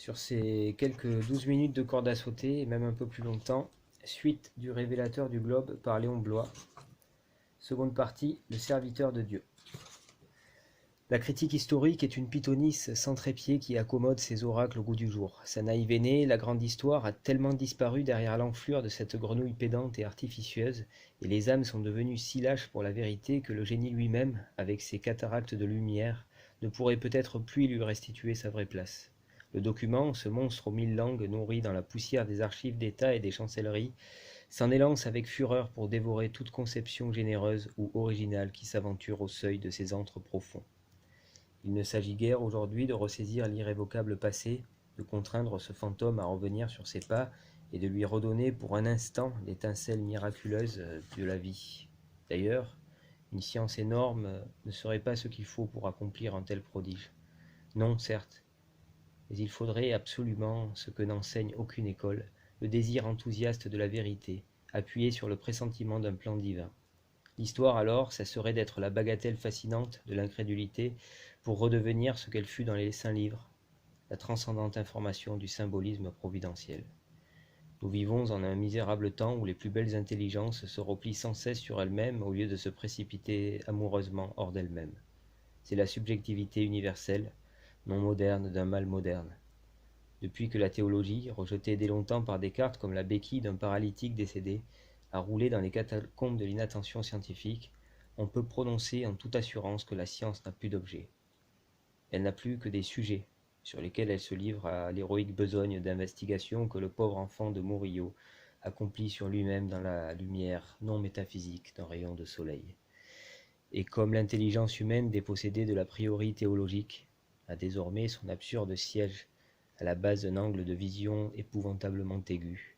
Sur ces quelques 12 minutes de corde à sauter, et même un peu plus longtemps, suite du Révélateur du Globe par Léon Bloy. Seconde partie, le serviteur de Dieu. La critique historique est une pythonisse sans trépied qui accommode ses oracles au goût du jour. Sa naïve aînée, la grande histoire, a tellement disparu derrière l'enflure de cette grenouille pédante et artificieuse, et les âmes sont devenues si lâches pour la vérité que le génie lui-même, avec ses cataractes de lumière, ne pourrait peut-être plus lui restituer sa vraie place. Le document, ce monstre aux 1000 langues nourri dans la poussière des archives d'État et des chancelleries, s'en élance avec fureur pour dévorer toute conception généreuse ou originale qui s'aventure au seuil de ses antres profonds. Il ne s'agit guère aujourd'hui de ressaisir l'irrévocable passé, de contraindre ce fantôme à revenir sur ses pas et de lui redonner pour un instant l'étincelle miraculeuse de la vie. D'ailleurs, une science énorme ne serait pas ce qu'il faut pour accomplir un tel prodige. Non, certes, mais il faudrait absolument ce que n'enseigne aucune école, le désir enthousiaste de la vérité, appuyé sur le pressentiment d'un plan divin. L'histoire alors cesserait d'être la bagatelle fascinante de l'incrédulité pour redevenir ce qu'elle fut dans les saints livres, la transcendante information du symbolisme providentiel. Nous vivons en un misérable temps où les plus belles intelligences se replient sans cesse sur elles-mêmes au lieu de se précipiter amoureusement hors d'elles-mêmes. C'est la subjectivité universelle, non moderne d'un mal moderne. Depuis que la théologie, rejetée dès longtemps par Descartes comme la béquille d'un paralytique décédé, a roulé dans les catacombes de l'inattention scientifique, on peut prononcer en toute assurance que la science n'a plus d'objet. Elle n'a plus que des sujets, sur lesquels elle se livre à l'héroïque besogne d'investigation que le pauvre enfant de Murillo accomplit sur lui-même dans la lumière non métaphysique d'un rayon de soleil. Et comme l'intelligence humaine dépossédée de l'a priori théologique a désormais son absurde siège à la base d'un angle de vision épouvantablement aigu,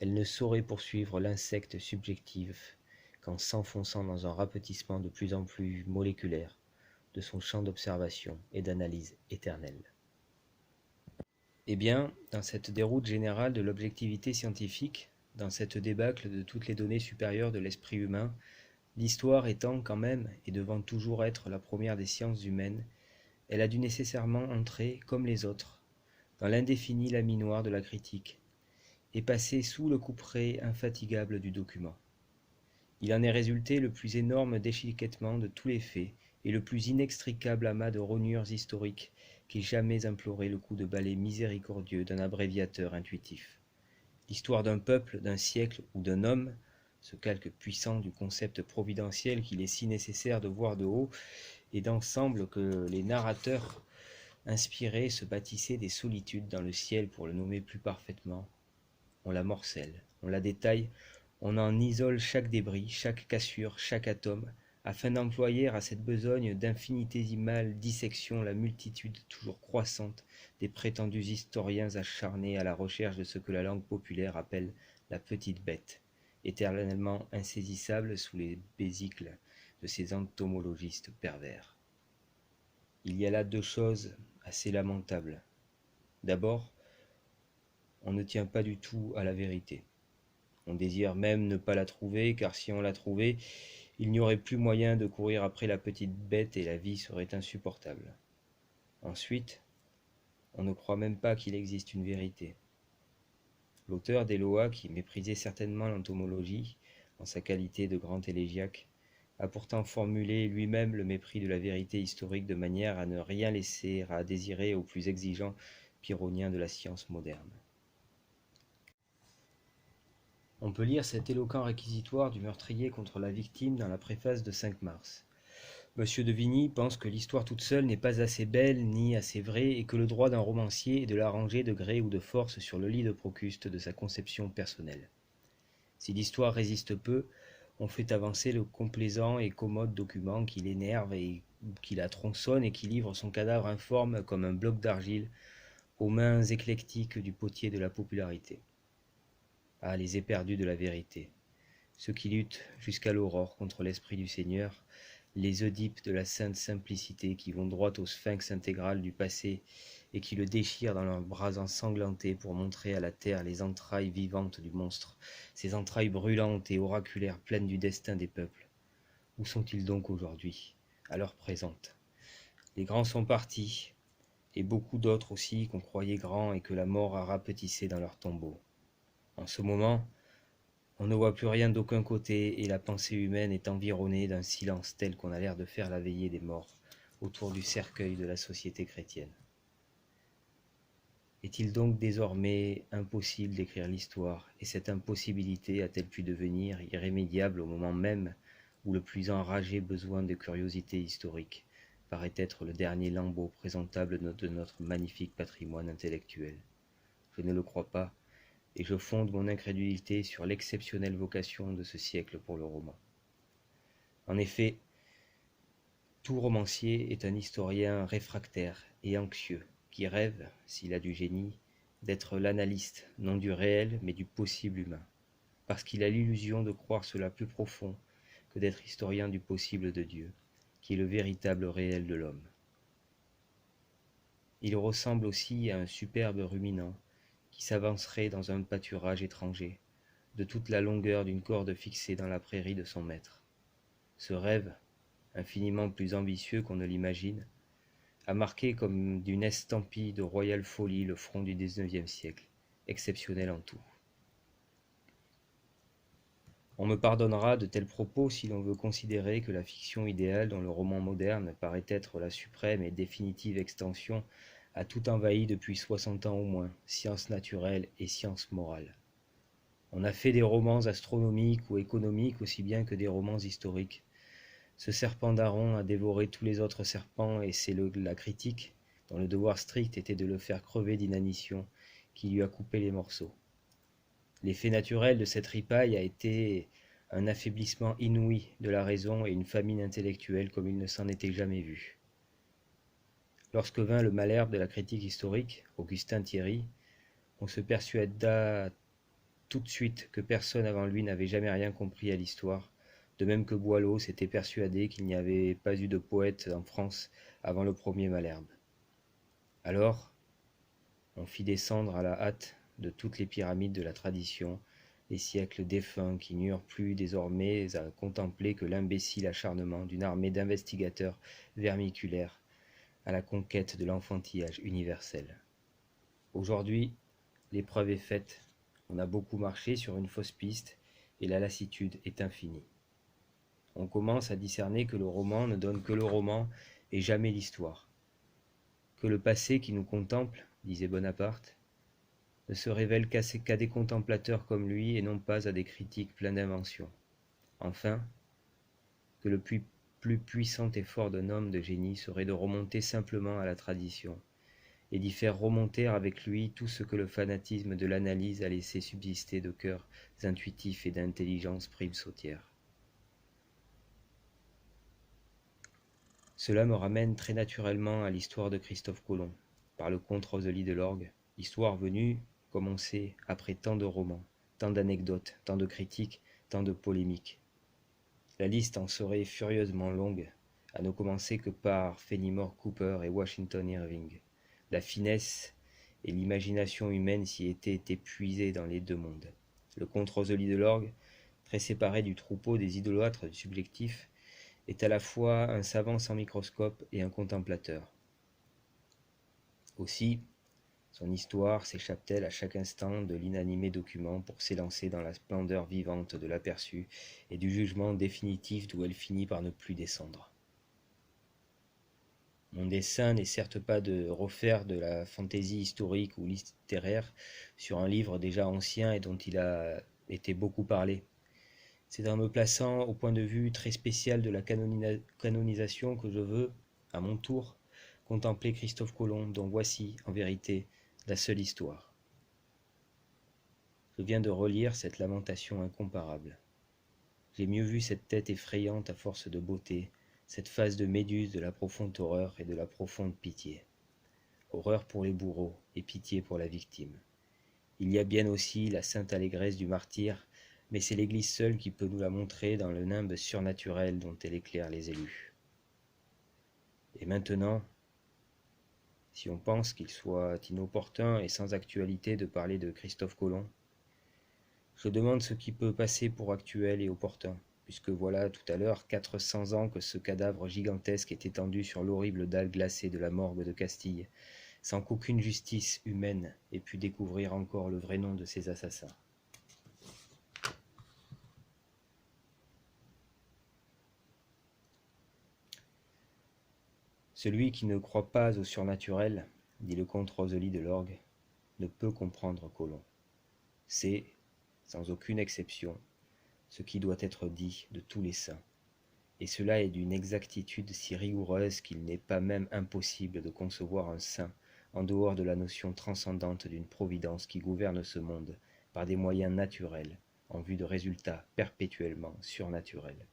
elle ne saurait poursuivre l'insecte subjectif qu'en s'enfonçant dans un rapetissement de plus en plus moléculaire de son champ d'observation et d'analyse éternelle. Eh bien, dans cette déroute générale de l'objectivité scientifique, dans cette débâcle de toutes les données supérieures de l'esprit humain, l'histoire étant quand même et devant toujours être la première des sciences humaines, elle a dû nécessairement entrer, comme les autres, dans l'indéfini laminoir de la critique, et passer sous le couperet infatigable du document. Il en est résulté le plus énorme déchiquètement de tous les faits et le plus inextricable amas de rognures historiques qu'ait jamais imploré le coup de balai miséricordieux d'un abréviateur intuitif. L'histoire d'un peuple, d'un siècle ou d'un homme, ce calque puissant du concept providentiel qu'il est si nécessaire de voir de haut, et d'ensemble que les narrateurs inspirés se bâtissaient des solitudes dans le ciel pour le nommer plus parfaitement. On la morcelle, on la détaille, on en isole chaque débris, chaque cassure, chaque atome, afin d'employer à cette besogne d'infinitésimale dissection la multitude toujours croissante des prétendus historiens acharnés à la recherche de ce que la langue populaire appelle la petite bête, éternellement insaisissable sous les besicles de ces entomologistes pervers. Il y a là deux choses assez lamentables. D'abord, on ne tient pas du tout à la vérité. On désire même ne pas la trouver, car si on la trouvait, il n'y aurait plus moyen de courir après la petite bête et la vie serait insupportable. Ensuite, on ne croit même pas qu'il existe une vérité. L'auteur des Lois, qui méprisait certainement l'entomologie en sa qualité de grand élégiaque, a pourtant formulé lui-même le mépris de la vérité historique de manière à ne rien laisser à désirer aux plus exigeants pyrrhoniens de la science moderne. On peut lire cet éloquent réquisitoire du meurtrier contre la victime dans la préface de 5 mars. Monsieur de Vigny pense que l'histoire toute seule n'est pas assez belle ni assez vraie et que le droit d'un romancier est de l'arranger de gré ou de force sur le lit de Procuste de sa conception personnelle. Si l'histoire résiste peu, on fait avancer le complaisant et commode document qui l'énerve et qui la tronçonne et qui livre son cadavre informe comme un bloc d'argile aux mains éclectiques du potier de la popularité. Ah, les éperdus de la vérité, ceux qui luttent jusqu'à l'aurore contre l'Esprit du Seigneur, les Oedipes de la sainte simplicité qui vont droit au sphinx intégral du passé et qui le déchirent dans leurs bras ensanglantés pour montrer à la terre les entrailles vivantes du monstre, ces entrailles brûlantes et oraculaires pleines du destin des peuples. Où sont-ils donc aujourd'hui, à l'heure présente? Les grands sont partis, et beaucoup d'autres aussi qu'on croyait grands et que la mort a rapetissé dans leur tombeau. En ce moment, on ne voit plus rien d'aucun côté et la pensée humaine est environnée d'un silence tel qu'on a l'air de faire la veillée des morts autour du cercueil de la société chrétienne. Est-il donc désormais impossible d'écrire l'histoire, et cette impossibilité a-t-elle pu devenir irrémédiable au moment même où le plus enragé besoin de curiosité historique paraît être le dernier lambeau présentable de notre magnifique patrimoine intellectuel? Je ne le crois pas, et je fonde mon incrédulité sur l'exceptionnelle vocation de ce siècle pour le roman. En effet, tout romancier est un historien réfractaire et anxieux, qui rêve, s'il a du génie, d'être l'analyste, non du réel, mais du possible humain, parce qu'il a l'illusion de croire cela plus profond que d'être historien du possible de Dieu, qui est le véritable réel de l'homme. Il ressemble aussi à un superbe ruminant qui s'avancerait dans un pâturage étranger, de toute la longueur d'une corde fixée dans la prairie de son maître. Ce rêve, infiniment plus ambitieux qu'on ne l'imagine, a marqué comme d'une estampille de royale folie le front du XIXe siècle, exceptionnel en tout. On me pardonnera de tels propos si l'on veut considérer que la fiction idéale dont le roman moderne paraît être la suprême et définitive extension a tout envahi depuis 60 ans au moins, sciences naturelles et sciences morales. On a fait des romans astronomiques ou économiques aussi bien que des romans historiques. Ce serpent d'Aaron a dévoré tous les autres serpents et c'est la critique, dont le devoir strict était de le faire crever d'inanition, qui lui a coupé les morceaux. L'effet naturel de cette ripaille a été un affaiblissement inouï de la raison et une famine intellectuelle comme il ne s'en était jamais vu. Lorsque vint le malherbe de la critique historique, Augustin Thierry, on se persuada tout de suite que personne avant lui n'avait jamais rien compris à l'histoire, de même que Boileau s'était persuadé qu'il n'y avait pas eu de poète en France avant le premier Malherbe. Alors, on fit descendre à la hâte de toutes les pyramides de la tradition les siècles défunts qui n'eurent plus désormais à contempler que l'imbécile acharnement d'une armée d'investigateurs vermiculaires à la conquête de l'enfantillage universel. Aujourd'hui, l'épreuve est faite, on a beaucoup marché sur une fausse piste et la lassitude est infinie. On commence à discerner que le roman ne donne que le roman et jamais l'histoire. Que le passé qui nous contemple, disait Bonaparte, ne se révèle qu'à des contemplateurs comme lui et non pas à des critiques pleins d'inventions. Enfin, que le plus puissant effort d'un homme de génie serait de remonter simplement à la tradition et d'y faire remonter avec lui tout ce que le fanatisme de l'analyse a laissé subsister de cœurs intuitifs et d'intelligence prime-sautière. Cela me ramène très naturellement à l'histoire de Christophe Colomb, par le comte Rosely de l'Orgue, histoire venue, comme on sait, après tant de romans, tant d'anecdotes, tant de critiques, tant de polémiques. La liste en serait furieusement longue, à ne commencer que par Fenimore Cooper et Washington Irving. La finesse et l'imagination humaine s'y étaient épuisées dans les deux mondes. Le comte Rosely de l'Orgue, très séparé du troupeau des idolâtres du subjectif, est à la fois un savant sans microscope et un contemplateur. Aussi, son histoire s'échappe-t-elle à chaque instant de l'inanimé document pour s'élancer dans la splendeur vivante de l'aperçu et du jugement définitif d'où elle finit par ne plus descendre. Mon dessein n'est certes pas de refaire de la fantaisie historique ou littéraire sur un livre déjà ancien et dont il a été beaucoup parlé. C'est en me plaçant au point de vue très spécial de la canonisation que je veux, à mon tour, contempler Christophe Colomb, dont voici, en vérité, la seule histoire. Je viens de relire cette lamentation incomparable. J'ai mieux vu cette tête effrayante à force de beauté, cette face de méduse de la profonde horreur et de la profonde pitié. Horreur pour les bourreaux et pitié pour la victime. Il y a bien aussi la sainte allégresse du martyr, mais c'est l'Église seule qui peut nous la montrer dans le nimbe surnaturel dont elle éclaire les élus. Et maintenant, si on pense qu'il soit inopportun et sans actualité de parler de Christophe Colomb, je demande ce qui peut passer pour actuel et opportun, puisque voilà tout à l'heure 400 ans que ce cadavre gigantesque est étendu sur l'horrible dalle glacée de la morgue de Castille, sans qu'aucune justice humaine ait pu découvrir encore le vrai nom de ces assassins. Celui qui ne croit pas au surnaturel, dit le comte Rosely de Lorgue, ne peut comprendre Colomb. C'est, sans aucune exception, ce qui doit être dit de tous les saints, et cela est d'une exactitude si rigoureuse qu'il n'est pas même impossible de concevoir un saint en dehors de la notion transcendante d'une providence qui gouverne ce monde par des moyens naturels en vue de résultats perpétuellement surnaturels.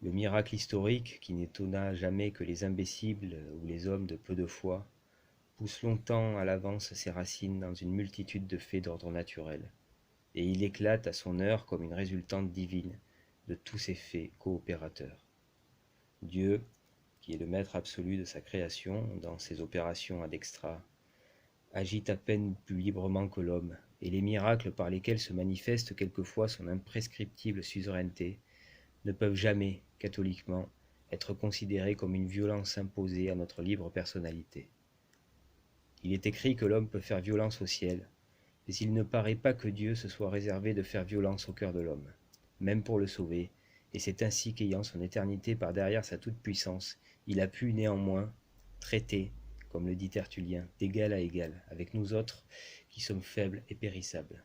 Le miracle historique, qui n'étonna jamais que les imbéciles ou les hommes de peu de foi, pousse longtemps à l'avance ses racines dans une multitude de faits d'ordre naturel, et il éclate à son heure comme une résultante divine de tous ces faits coopérateurs. Dieu, qui est le maître absolu de sa création dans ses opérations ad extra, agit à peine plus librement que l'homme, et les miracles par lesquels se manifeste quelquefois son imprescriptible suzeraineté ne peuvent jamais, catholiquement, être considérés comme une violence imposée à notre libre personnalité. Il est écrit que l'homme peut faire violence au ciel, mais il ne paraît pas que Dieu se soit réservé de faire violence au cœur de l'homme, même pour le sauver, et c'est ainsi qu'ayant son éternité par derrière sa toute-puissance, il a pu néanmoins traiter, comme le dit Tertullien, d'égal à égal avec nous autres qui sommes faibles et périssables.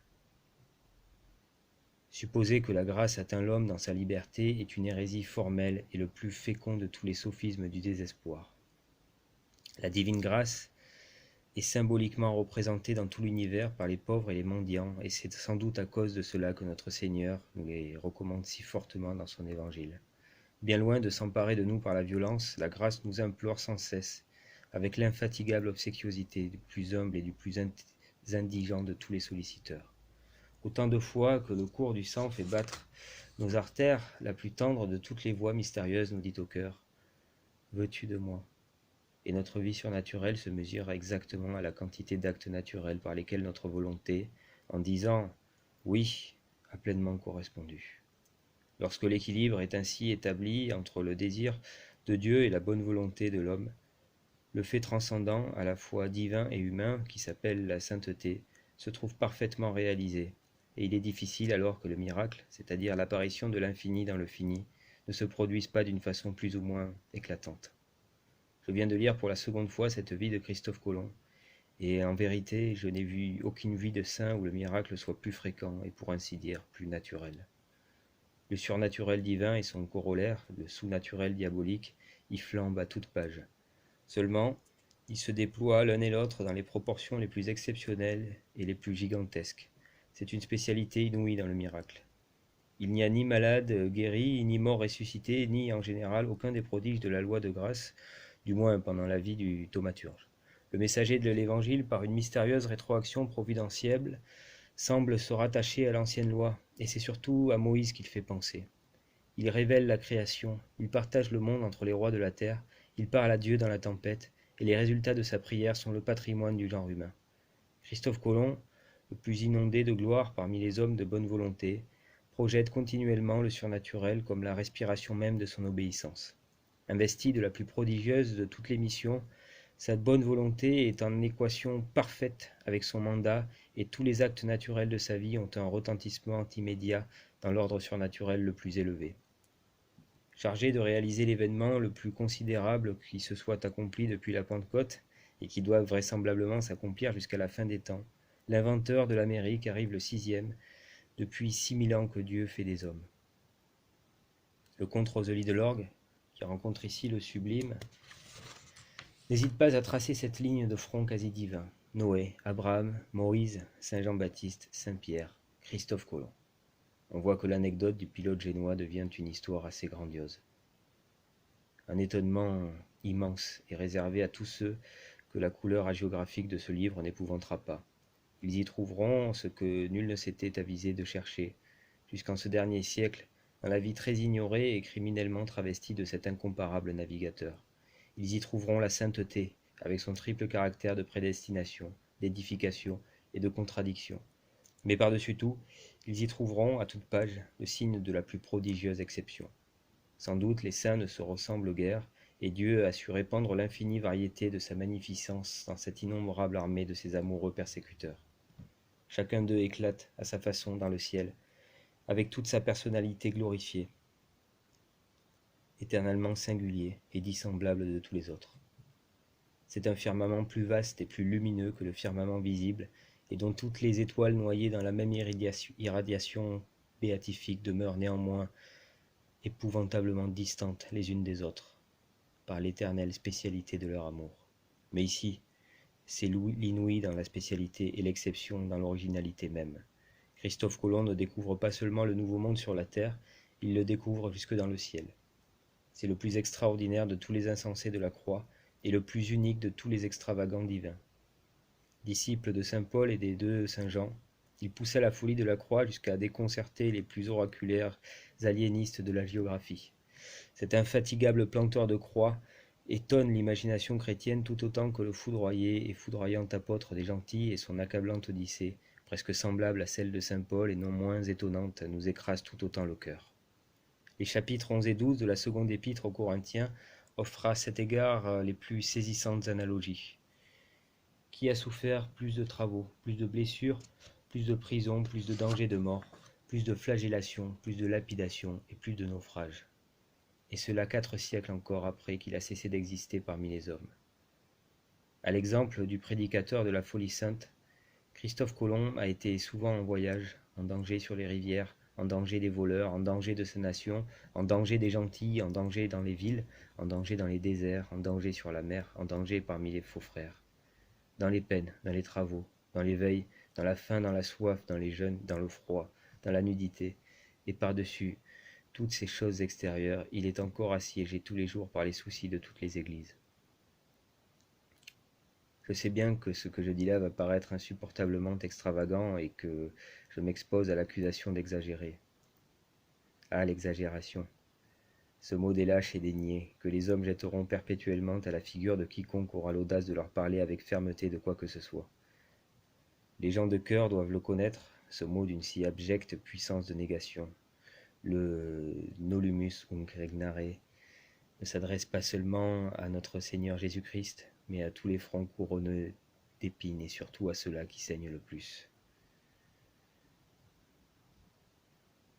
Supposer que la grâce atteint l'homme dans sa liberté est une hérésie formelle et le plus fécond de tous les sophismes du désespoir. La divine grâce est symboliquement représentée dans tout l'univers par les pauvres et les mendiants, et c'est sans doute à cause de cela que notre Seigneur nous les recommande si fortement dans son évangile. Bien loin de s'emparer de nous par la violence, la grâce nous implore sans cesse, avec l'infatigable obséquiosité du plus humble et du plus indigent de tous les solliciteurs. Autant de fois que le cours du sang fait battre nos artères, la plus tendre de toutes les voix mystérieuses nous dit au cœur « Veux-tu de moi ?» Et notre vie surnaturelle se mesure exactement à la quantité d'actes naturels par lesquels notre volonté, en disant « oui », a pleinement correspondu. Lorsque l'équilibre est ainsi établi entre le désir de Dieu et la bonne volonté de l'homme, le fait transcendant, à la fois divin et humain, qui s'appelle la sainteté, se trouve parfaitement réalisé, et il est difficile alors que le miracle, c'est-à-dire l'apparition de l'infini dans le fini, ne se produise pas d'une façon plus ou moins éclatante. Je viens de lire pour la seconde fois cette vie de Christophe Colomb, et en vérité, je n'ai vu aucune vie de saint où le miracle soit plus fréquent et pour ainsi dire plus naturel. Le surnaturel divin et son corollaire, le sous-naturel diabolique, y flambent à toute page. Seulement, ils se déploient l'un et l'autre dans les proportions les plus exceptionnelles et les plus gigantesques. C'est une spécialité inouïe dans le miracle. Il n'y a ni malade guéri, ni mort ressuscité, ni en général aucun des prodiges de la loi de grâce, du moins pendant la vie du thaumaturge. Le messager de l'Évangile, par une mystérieuse rétroaction providentielle, semble se rattacher à l'ancienne loi, et c'est surtout à Moïse qu'il fait penser. Il révèle la création, il partage le monde entre les rois de la terre, il parle à Dieu dans la tempête, et les résultats de sa prière sont le patrimoine du genre humain. Christophe Colomb, le plus inondé de gloire parmi les hommes de bonne volonté, projette continuellement le surnaturel comme la respiration même de son obéissance. Investi de la plus prodigieuse de toutes les missions, sa bonne volonté est en équation parfaite avec son mandat et tous les actes naturels de sa vie ont un retentissement immédiat dans l'ordre surnaturel le plus élevé. Chargé de réaliser l'événement le plus considérable qui se soit accompli depuis la Pentecôte et qui doit vraisemblablement s'accomplir jusqu'à la fin des temps, l'inventeur de l'Amérique arrive le 6e, depuis 6000 ans que Dieu fait des hommes. Le comte Rosely de Lorgue, qui rencontre ici le sublime, n'hésite pas à tracer cette ligne de front quasi divin. Noé, Abraham, Moïse, Saint Jean-Baptiste, Saint Pierre, Christophe Colomb. On voit que l'anecdote du pilote génois devient une histoire assez grandiose. Un étonnement immense est réservé à tous ceux que la couleur hagiographique de ce livre n'épouvantera pas. Ils y trouveront ce que nul ne s'était avisé de chercher, jusqu'en ce dernier siècle, dans la vie très ignorée et criminellement travestie de cet incomparable navigateur. Ils y trouveront la sainteté, avec son triple caractère de prédestination, d'édification et de contradiction. Mais par-dessus tout, ils y trouveront, à toute page, le signe de la plus prodigieuse exception. Sans doute les saints ne se ressemblent guère, et Dieu a su répandre l'infinie variété de sa magnificence dans cette innombrable armée de ses amoureux persécuteurs. Chacun d'eux éclate à sa façon dans le ciel, avec toute sa personnalité glorifiée, éternellement singulier et dissemblable de tous les autres. C'est un firmament plus vaste et plus lumineux que le firmament visible, et dont toutes les étoiles noyées dans la même irradiation béatifique demeurent néanmoins épouvantablement distantes les unes des autres, par l'éternelle spécialité de leur amour. Mais ici, c'est l'inouï dans la spécialité et l'exception dans l'originalité même. Christophe Colomb ne découvre pas seulement le nouveau monde sur la terre, il le découvre jusque dans le ciel. C'est le plus extraordinaire de tous les insensés de la croix et le plus unique de tous les extravagants divins. Disciple de saint Paul et des deux saint Jean, il poussa la folie de la croix jusqu'à déconcerter les plus oraculaires aliénistes de la géographie. Cet infatigable planteur de croix étonne l'imagination chrétienne tout autant que le foudroyé et foudroyant apôtre des gentils et son accablante odyssée, presque semblable à celle de saint Paul et non moins étonnante, nous écrase tout autant le cœur. Les chapitres 11 et 12 de la seconde épître aux Corinthiens offrent à cet égard les plus saisissantes analogies. Qui a souffert plus de travaux, plus de blessures, plus de prisons, plus de dangers de mort, plus de flagellations, plus de lapidations et plus de naufrages? Et cela 4 siècles encore après qu'il a cessé d'exister parmi les hommes. À l'exemple du prédicateur de la folie sainte, Christophe Colomb a été souvent en voyage, en danger sur les rivières, en danger des voleurs, en danger de sa nation, en danger des gentils, en danger dans les villes, en danger dans les déserts, en danger sur la mer, en danger parmi les faux frères. Dans les peines, dans les travaux, dans les veilles, dans la faim, dans la soif, dans les jeûnes, dans le froid, dans la nudité, et par-dessus toutes ces choses extérieures, il est encore assiégé tous les jours par les soucis de toutes les églises. Je sais bien que ce que je dis là va paraître insupportablement extravagant et que je m'expose à l'accusation d'exagérer. Ah, l'exagération! Ce mot des lâches et des niais, que les hommes jetteront perpétuellement à la figure de quiconque aura l'audace de leur parler avec fermeté de quoi que ce soit. Les gens de cœur doivent le connaître, ce mot d'une si abjecte puissance de négation. Le nolumus unc regnare ne s'adresse pas seulement à notre Seigneur Jésus-Christ, mais à tous les fronts couronnés d'épines et surtout à ceux-là qui saignent le plus.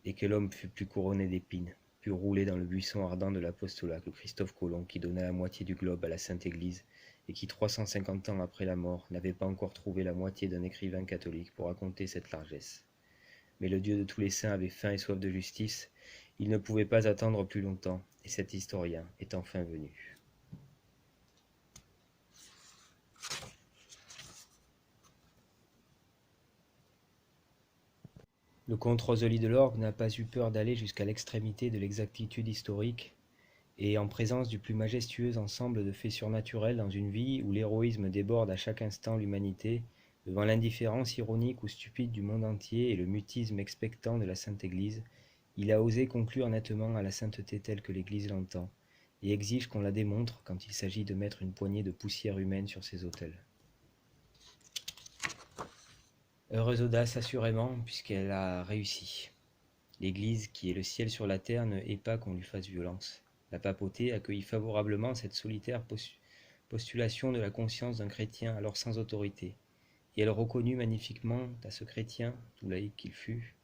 Et que l'homme fut plus couronné d'épines, put rouler dans le buisson ardent de l'apostolat que Christophe Colomb, qui donna la moitié du globe à la Sainte Église, et qui 350 ans après la mort n'avait pas encore trouvé la moitié d'un écrivain catholique pour raconter cette largesse. Mais le Dieu de tous les saints avait faim et soif de justice, il ne pouvait pas attendre plus longtemps, et cet historien est enfin venu. Le comte Rosely de l'Orgue n'a pas eu peur d'aller jusqu'à l'extrémité de l'exactitude historique, et en présence du plus majestueux ensemble de faits surnaturels dans une vie où l'héroïsme déborde à chaque instant l'humanité, devant l'indifférence ironique ou stupide du monde entier et le mutisme expectant de la Sainte Église, il a osé conclure nettement à la sainteté telle que l'Église l'entend, et exige qu'on la démontre quand il s'agit de mettre une poignée de poussière humaine sur ses autels. Heureuse audace assurément, puisqu'elle a réussi. L'Église, qui est le ciel sur la terre, ne hait pas qu'on lui fasse violence. La papauté accueillit favorablement cette solitaire postulation de la conscience d'un chrétien alors sans autorité, et elle reconnut magnifiquement à ce chrétien, tout laïque qu'il fût,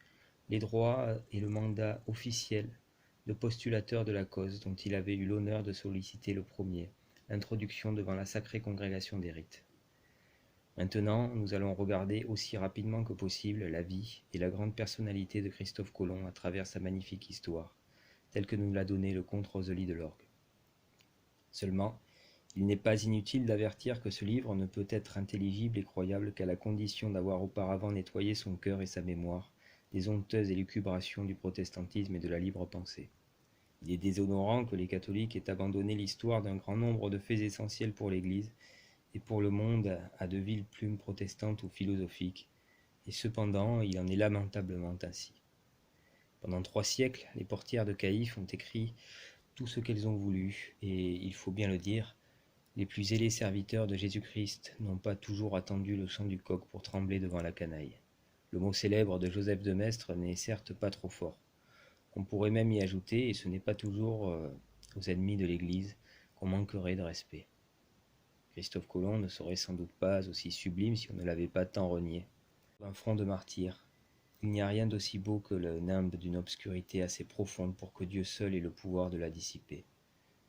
les droits et le mandat officiel de postulateur de la cause dont il avait eu l'honneur de solliciter le premier, l'introduction devant la sacrée congrégation des rites. Maintenant, nous allons regarder aussi rapidement que possible la vie et la grande personnalité de Christophe Colomb à travers sa magnifique histoire, telle que nous l'a donnée le comte Rosely de l'Orgue. Seulement, il n'est pas inutile d'avertir que ce livre ne peut être intelligible et croyable qu'à la condition d'avoir auparavant nettoyé son cœur et sa mémoire des honteuses élucubrations du protestantisme et de la libre pensée. Il est déshonorant que les catholiques aient abandonné l'histoire d'un grand nombre de faits essentiels pour l'Église et pour le monde à de viles plumes protestantes ou philosophiques, et cependant il en est lamentablement ainsi. Pendant 3 siècles, les portières de Caïphe ont écrit tout ce qu'elles ont voulu, et il faut bien le dire, les plus zélés serviteurs de Jésus-Christ n'ont pas toujours attendu le chant du coq pour trembler devant la canaille. Le mot célèbre de Joseph de Maistre n'est certes pas trop fort. On pourrait même y ajouter, et ce n'est pas toujours aux ennemis de l'Église, qu'on manquerait de respect. Christophe Colomb ne serait sans doute pas aussi sublime si on ne l'avait pas tant renié. Un front de martyr. Il n'y a rien d'aussi beau que le nimbe d'une obscurité assez profonde pour que Dieu seul ait le pouvoir de la dissiper.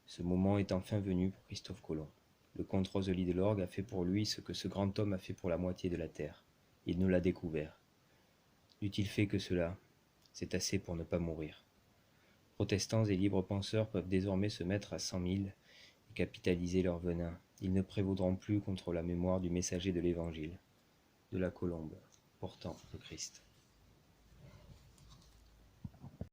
Ce moment est enfin venu pour Christophe Colomb. Le comte Rosely de Lorgue a fait pour lui ce que ce grand homme a fait pour la moitié de la terre. Il nous l'a découvert. N'eût-il fait que cela, c'est assez pour ne pas mourir. Protestants et libres penseurs peuvent désormais se mettre à 100 000 et capitaliser leur venin. Ils ne prévaudront plus contre la mémoire du messager de l'Évangile, de la colombe, portant le Christ.